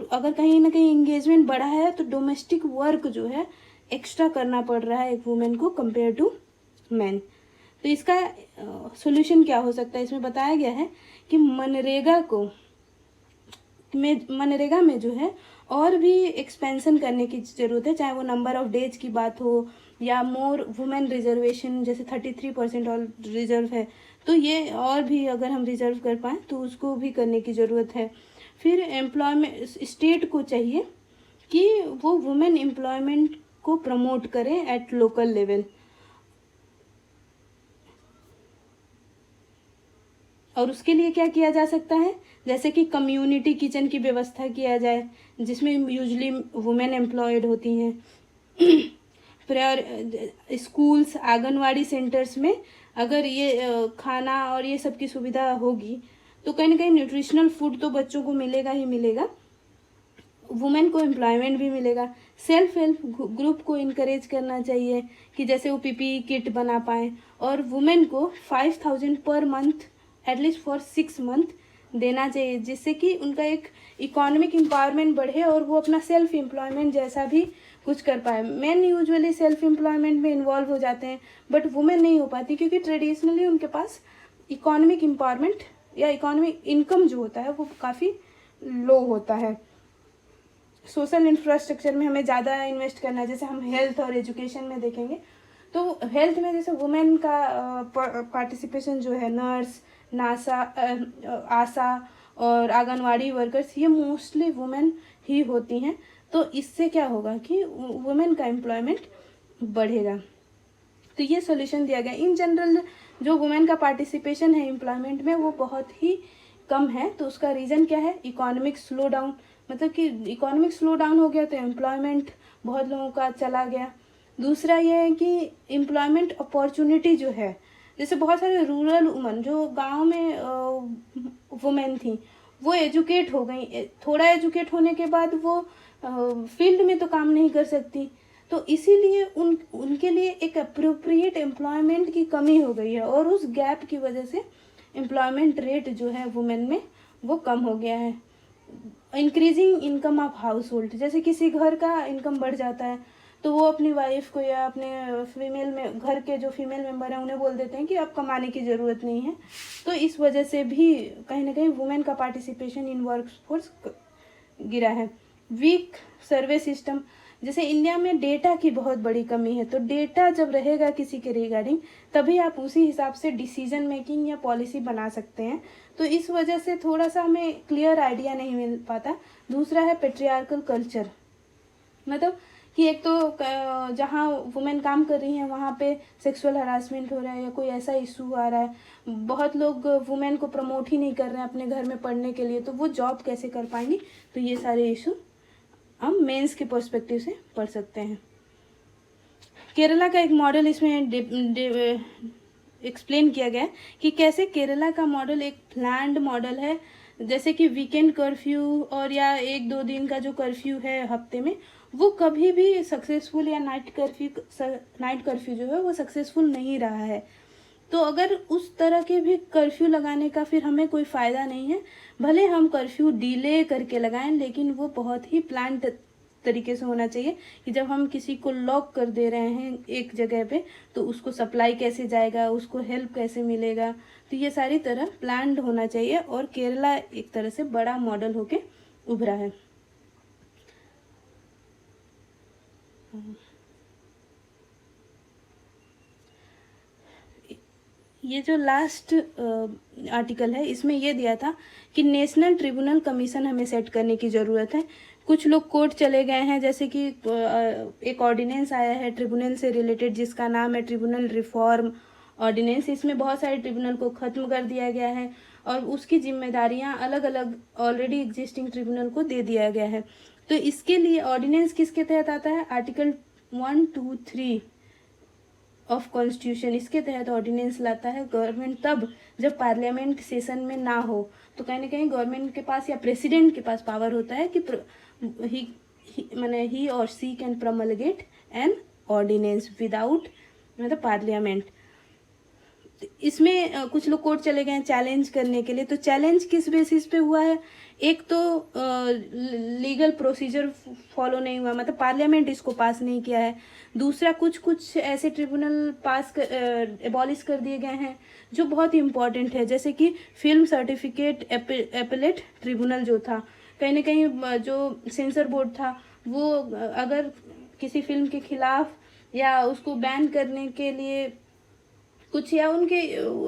अगर कहीं ना कहीं इंगेजमेंट बढ़ा है तो डोमेस्टिक वर्क जो है एक्स्ट्रा करना पड़ रहा है एक वुमेन को कंपेयर टू मैन। तो इसका सॉल्यूशन क्या हो सकता है, इसमें बताया गया है कि मनरेगा में जो है और भी एक्सपेंशन करने की ज़रूरत है, चाहे वो नंबर ऑफ डेज की बात हो या मोर वुमेन रिजर्वेशन, जैसे 33% और रिजर्व है, तो ये और भी अगर हम रिजर्व कर पाएँ तो उसको भी करने की ज़रूरत है। फिर एम्प्लॉयमेंट, स्टेट को चाहिए कि वो वुमेन एम्प्लॉयमेंट को प्रमोट करें एट लोकल लेवल। और उसके लिए क्या किया जा सकता है, जैसे कि कम्युनिटी किचन की व्यवस्था किया जाए जिसमें यूजली वुमेन एम्प्लॉयड होती हैं। प्रायर स्कूल्स, आंगनवाड़ी सेंटर्स में अगर ये खाना और ये सब की सुविधा होगी तो कहीं ना कहीं न्यूट्रिशनल फूड तो बच्चों को मिलेगा ही मिलेगा, वुमेन को एम्प्लॉयमेंट भी मिलेगा। सेल्फ हेल्प ग्रुप को इनकरेज करना चाहिए कि जैसे वो पीपीई किट बना पाएँ, और वुमेन को 5000 per month at least for 6 month देना चाहिए, जिससे कि उनका एक इकोनॉमिक एम्पावरमेंट बढ़े और वो अपना सेल्फ एम्प्लॉयमेंट जैसा भी कुछ कर पाए। मेन यूजुअली सेल्फ एम्प्लॉयमेंट में इन्वॉल्व हो जाते हैं, बट वुमेन नहीं हो पाती क्योंकि ट्रेडिशनली उनके पास इकोनॉमिक एम्पावरमेंट या इकोनॉमिक इनकम जो होता है वो काफ़ी लो होता है। सोशल इंफ्रास्ट्रक्चर में हमें ज़्यादा इन्वेस्ट करना है, जैसे हम हेल्थ और एजुकेशन में देखेंगे तो हेल्थ में जैसे वुमेन का पार्टिसिपेशन जो है, नर्स, आशा और आंगनवाड़ी वर्कर्स, ये मोस्टली वुमेन ही होती हैं। तो इससे क्या होगा कि वुमेन का एम्प्लॉयमेंट बढ़ेगा। तो ये सॉल्यूशन दिया गया। इन जनरल जो वुमेन का पार्टिसिपेशन है एम्प्लॉयमेंट में वो बहुत ही कम है। तो उसका रीज़न क्या है, इकोनॉमिक स्लो डाउन, मतलब कि इकोनॉमिक स्लो डाउन हो गया तो एम्प्लॉयमेंट बहुत लोगों का चला गया। दूसरा ये है कि एम्प्लॉयमेंट अपॉर्चुनिटी जो है, जैसे बहुत सारे रूरल वुमन जो गांव में वुमेन थी वो एजुकेट हो गई, थोड़ा एजुकेट होने के बाद वो फील्ड में तो काम नहीं कर सकती, तो इसीलिए उनके लिए एक अप्रोप्रिएट एम्प्लॉयमेंट की कमी हो गई है, और उस गैप की वजह से एम्प्लॉयमेंट रेट जो है वुमेन में वो कम हो गया है। Increasing income of house hold, जैसे किसी घर का इनकम बढ़ जाता है तो वो अपनी वाइफ को या अपने फीमेल में घर के जो फीमेल मेंबर हैं उन्हें बोल देते हैं कि अब कमाने की ज़रूरत नहीं है। तो इस वजह से भी कहीं ना कहीं वुमेन का पार्टिसिपेशन इन वर्कफोर्स गिरा है। वीक सर्वे सिस्टम, जैसे इंडिया में डेटा की बहुत बड़ी कमी है, तो डेटा जब रहेगा किसी के रिगार्डिंग तभी आप उसी हिसाब से डिसीजन मेकिंग या पॉलिसी बना सकते हैं। तो इस वजह से थोड़ा सा हमें क्लियर आइडिया नहीं मिल पाता। दूसरा है पेट्रियार्कल कल्चर, मतलब कि एक तो जहाँ वुमेन काम कर रही हैं वहाँ पे सेक्सुअल हरासमेंट हो रहा है या कोई ऐसा इशू आ रहा है, बहुत लोग वुमेन को प्रमोट ही नहीं कर रहे हैं अपने घर में पढ़ने के लिए, तो वो जॉब कैसे कर पाएंगी। तो ये सारे इशू हम मेंस के पर्सपेक्टिव से पढ़ सकते हैं। केरला का एक मॉडल इसमें एक्सप्लेन किया गया है कि कैसे केरला का मॉडल एक प्लान्ड मॉडल है, जैसे कि वीकेंड कर्फ्यू और या 1-2 दिन का जो कर्फ्यू है हफ्ते में, वो कभी भी सक्सेसफुल, या नाइट कर्फ्यू जो है वो सक्सेसफुल नहीं रहा है। तो अगर उस तरह के भी कर्फ्यू लगाने का फिर हमें कोई फ़ायदा नहीं है, भले हम कर्फ्यू डिले करके लगाएं लेकिन वो बहुत ही प्लान तरीके से होना चाहिए कि जब हम किसी को लॉक कर दे रहे हैं एक जगह पे तो उसको सप्लाई कैसे जाएगा, उसको हेल्प कैसे मिलेगा, तो ये सारी तरह प्लान्ड होना चाहिए। और केरला एक तरह से बड़ा मॉडल होके उभरा है। ये जो लास्ट आर्टिकल है इसमें ये दिया था कि नेशनल ट्रिब्यूनल कमीशन हमें सेट करने की ज़रूरत है। कुछ लोग कोर्ट चले गए हैं, जैसे कि एक ऑर्डिनेंस आया है ट्रिब्यूनल से रिलेटेड जिसका नाम है ट्रिब्यूनल रिफॉर्म ऑर्डिनेंस। इसमें बहुत सारे ट्रिब्यूनल को ख़त्म कर दिया गया है और उसकी जिम्मेदारियां अलग अलग ऑलरेडी एग्जिस्टिंग ट्रिब्यूनल को दे दिया गया है। तो इसके लिए ऑर्डिनेंस किसके तहत आता है, आर्टिकल 1, 2, 3 ऑफ कॉन्स्टिट्यूशन, इसके तहत ऑर्डिनेंस लाता है गवर्नमेंट तब जब पार्लियामेंट सेशन में ना हो। तो कहीं ना कहीं गवर्नमेंट के पास या प्रेसिडेंट के पास पावर होता है कि ही और सी can promulgate an ordinance without मतलब पार्लियामेंट। इसमें कुछ लोग कोर्ट चले गए हैं चैलेंज करने के लिए। तो चैलेंज किस बेसिस पे हुआ है? एक तो लीगल प्रोसीजर फॉलो नहीं हुआ, मतलब पार्लियामेंट इसको पास नहीं किया है। दूसरा कुछ ऐसे ट्रिब्यूनल एबॉलिश कर दिए गए हैं जो बहुत इंपॉर्टेंट है, जैसे कि फिल्म सर्टिफिकेट एपेलेट ट्रिब्यूनल जो था, कहीं ना कहीं जो सेंसर बोर्ड था वो अगर किसी फिल्म के खिलाफ या उसको बैन करने के लिए कुछ या उनके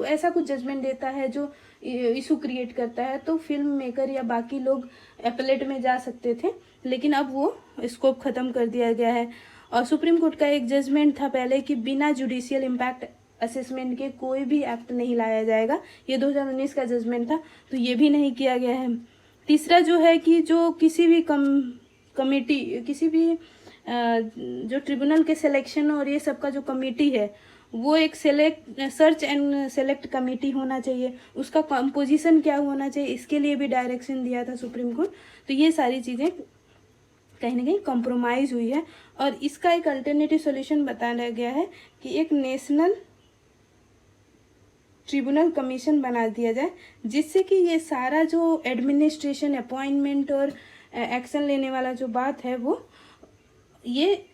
ऐसा कुछ जजमेंट देता है जो इशू क्रिएट करता है, तो फिल्म मेकर या बाकी लोग एपेलेट में जा सकते थे, लेकिन अब वो स्कोप ख़त्म कर दिया गया है। और सुप्रीम कोर्ट का एक जजमेंट था पहले कि बिना जुडिशियल इम्पैक्ट असेसमेंट के कोई भी एक्ट नहीं लाया जाएगा, ये 2019 का जजमेंट था, तो ये भी नहीं किया गया है। तीसरा जो है कि जो किसी भी कमेटी किसी भी जो ट्रिब्यूनल के सिलेक्शन और ये सब का जो कमेटी है वो एक सर्च एंड सेलेक्ट कमेटी होना चाहिए, उसका कंपोजिशन क्या होना चाहिए, इसके लिए भी डायरेक्शन दिया था सुप्रीम कोर्ट। तो ये सारी चीज़ें कहीं ना कहीं कॉम्प्रोमाइज़ हुई है और इसका एक अल्टरनेटिव सॉल्यूशन बताया गया है कि एक नेशनल ट्रिब्यूनल कमीशन बना दिया जाए, जिससे कि ये सारा जो एडमिनिस्ट्रेशन अपॉइंटमेंट और एक्शन लेने वाला जो बात है वो ये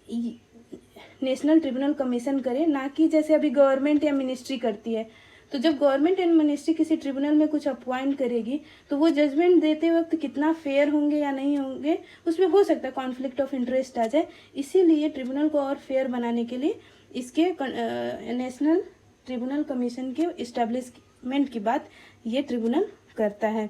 नेशनल ट्रिब्यूनल कमीशन करे, ना कि जैसे अभी गवर्नमेंट या मिनिस्ट्री करती है। तो जब गवर्नमेंट एंड मिनिस्ट्री किसी ट्रिब्यूनल में कुछ अपॉइंट करेगी तो वो जजमेंट देते वक्त कितना फेयर होंगे या नहीं होंगे उसमें हो सकता है कॉन्फ्लिक्ट ऑफ इंटरेस्ट आ जाए। इसीलिए ट्रिब्यूनल को और फेयर बनाने के लिए इसके नेशनल ट्रिब्यूनल कमीशन के इस्टेब्लिशमेंट की बात ये ट्रिब्यूनल करता है।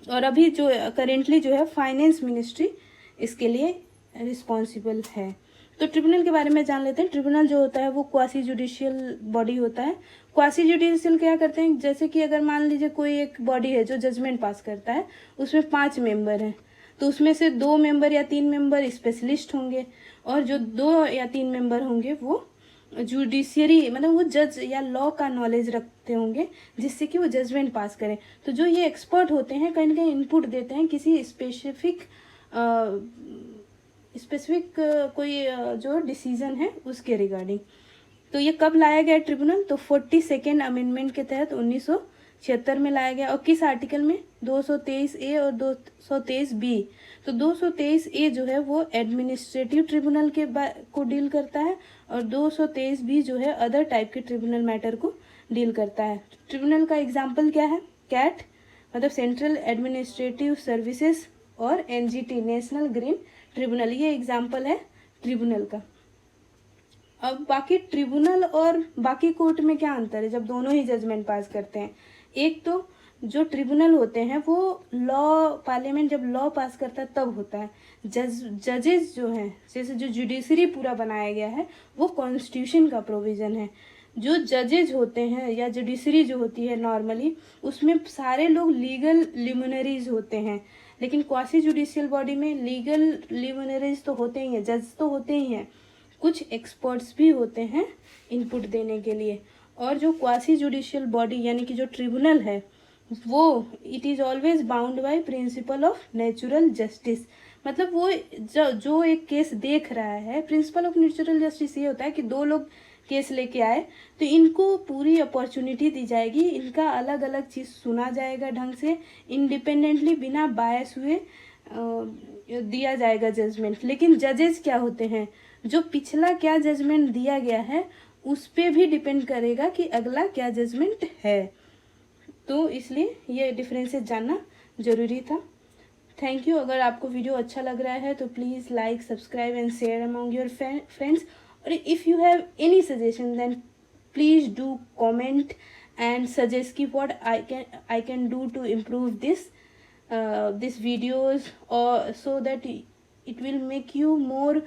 और अभी जो करेंटली जो है फाइनेंस मिनिस्ट्री इसके लिए रिस्पॉन्सिबल है। तो ट्रिब्यूनल के बारे में जान लेते हैं। ट्रिब्यूनल जो होता है वो क्वासी जुडिशियल बॉडी होता है। क्वासी जुडिशियल क्या करते हैं, जैसे कि अगर मान लीजिए कोई एक बॉडी है जो जजमेंट पास करता है, उसमें 5 मेंबर हैं, तो उसमें से 2 मेंबर या 3 मेंबर स्पेशलिस्ट होंगे और जो 2 या 3 मेंबर होंगे वो जुडिशियरी मतलब वो जज या लॉ का नॉलेज रखते होंगे, जिससे कि वो जजमेंट पास करें। तो जो ये एक्सपर्ट होते हैं कहीं ना कहीं इनपुट देते हैं किसी स्पेसिफिक कोई जो डिसीजन है उसके रिगार्डिंग। तो ये कब लाया गया ट्रिब्यूनल? तो 42nd अमेंडमेंट के तहत 1976 में लाया गया। और किस आर्टिकल में? 223A और 223B। तो 223A जो है वो एडमिनिस्ट्रेटिव ट्रिब्यूनल को डील करता है और 223B जो है अदर टाइप के ट्रिब्यूनल मैटर को डील करता है। ट्रिब्यूनल का एग्जाम्पल क्या है? कैट मतलब सेंट्रल एडमिनिस्ट्रेटिव सर्विसेज और NGT नेशनल ग्रीन ट्रिब्यूनल, ये एग्जाम्पल है ट्रिब्यूनल का। अब बाकी ट्रिब्यूनल और बाकी कोर्ट में क्या अंतर है जब दोनों ही जजमेंट पास करते हैं? एक तो जो ट्रिब्यूनल होते हैं वो लॉ, पार्लियामेंट जब लॉ पास करता है तब होता है। जजेस जो हैं, जैसे जो जुडिशरी पूरा बनाया गया है वो कॉन्स्टिट्यूशन का प्रोविज़न है। जो जजेज होते हैं या जुडिशरी जो होती है नॉर्मली उसमें सारे लोग लीगल लिमिनरीज होते हैं, लेकिन क्वासी जुडिशियल बॉडी में लीगल लिमिनरीज तो होते ही हैं, जज तो होते ही हैं, कुछ एक्सपर्ट्स भी होते हैं इनपुट देने के लिए। और जो क्वासी जुडिशियल बॉडी यानी कि जो ट्रिब्यूनल है वो it is always bound by principle of natural justice, मतलब वो जो एक केस देख रहा है, प्रिंसिपल ऑफ नेचुरल जस्टिस ये होता है कि 2 लोग केस लेके आए तो इनको पूरी अपॉर्चुनिटी दी जाएगी, इनका अलग अलग चीज़ सुना जाएगा ढंग से, इंडिपेंडेंटली बिना बायस हुए दिया जाएगा जजमेंट। लेकिन जजेस क्या होते हैं, जो पिछला क्या जजमेंट दिया गया है उस पर भी डिपेंड करेगा कि अगला क्या जजमेंट है। तो इसलिए ये डिफरेंसेस जानना ज़रूरी था। Thank you. अगर आपको वीडियो अच्छा लग रहा है तो please like, subscribe and share among your friends. और if you have any suggestion then please do comment and suggest ki what I can do to improve this videos, or so that it will make you more